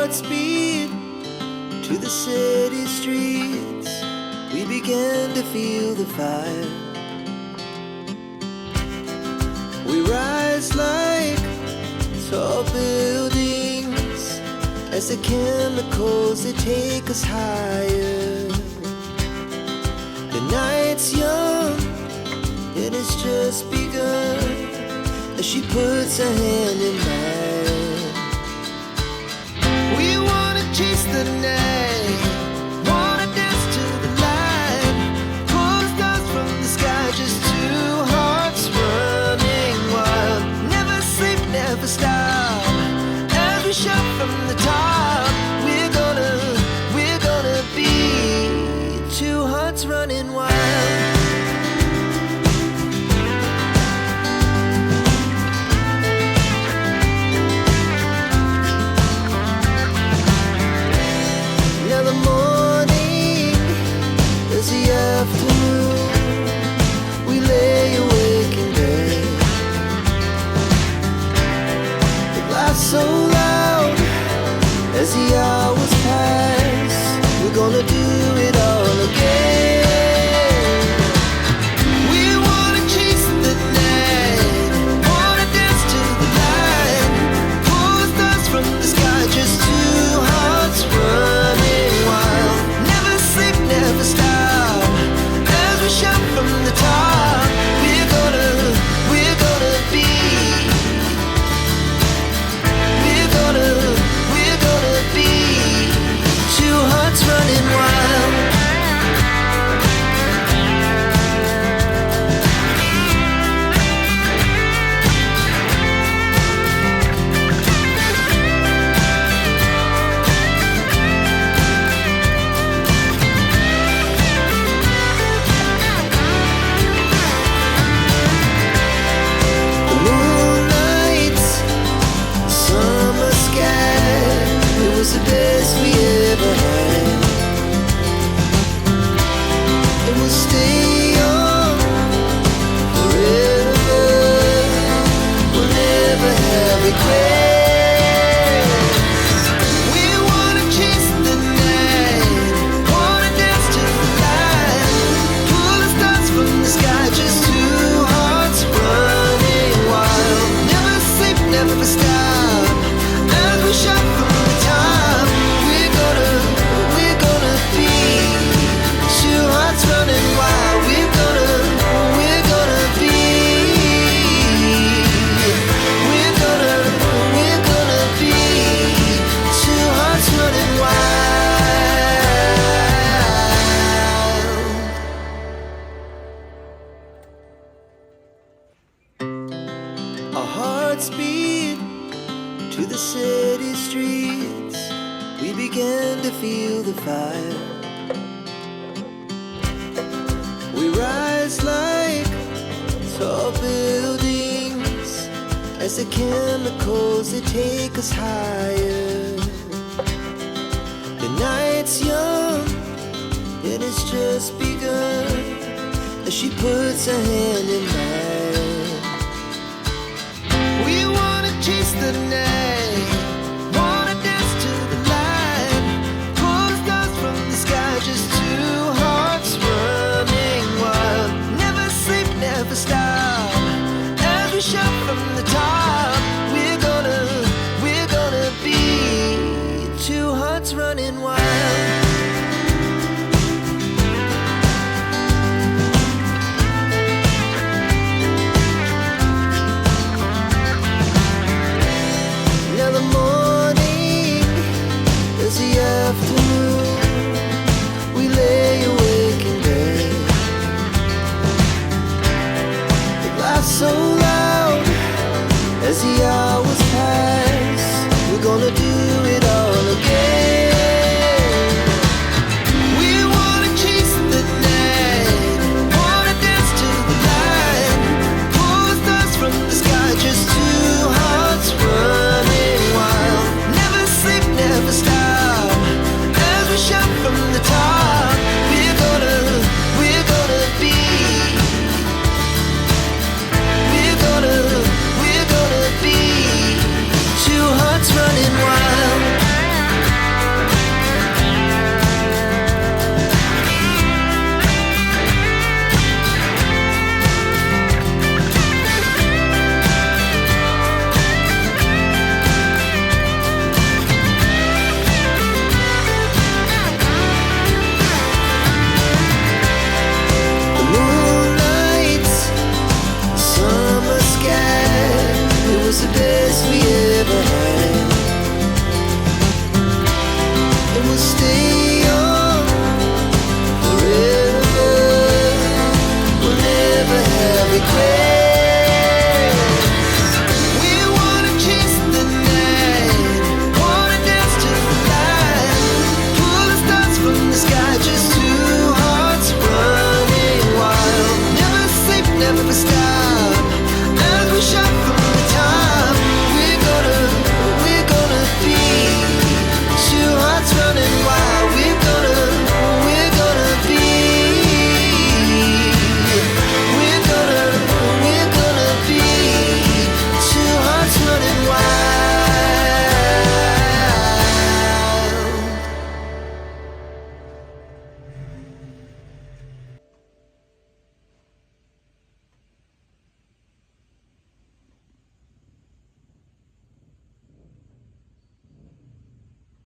hearts beat to the city streets. We began to feel the fire. We rise like tall buildings as the chemicals they take us higher. The night's young, it has just begun as she puts her hand in mine. We wanna chase the night, wanna dance to the light, pull the stars from the sky, just two hearts running wild. Never sleep, never stop, as we shout from the top. We're gonna be two hearts running wild. Afternoon, we lay awake in bed. The laughs so loud as the hours pass. We're gonna do it all again. We wanna chase the night, wanna dance to the light, pull the stars from the sky, just two hearts running wild. Never sleep, never stop, shout from the top. We're gonna be. We're gonna be two hearts running wild. The best we ever had, and we'll stay young forever. We'll never have regrets. We wanna chase the night, wanna dance to the light, pull the stars from the sky, just two hearts running wild. Never sleep, never stop, as we shout from the top. Running wild, we're gonna be. We're gonna be two hearts running wild. Our hearts beat to the city streets. We began to feel the fire. We rise like tall buildings as the chemicals they take us higher. The night's young, it has just begun as she puts her hand in mine. We wanna chase the night, wanna dance to the light, pull the stars from the sky, just two hearts running wild. Never sleep, never stop, as we shout from the top. We're gonna be two hearts running wild.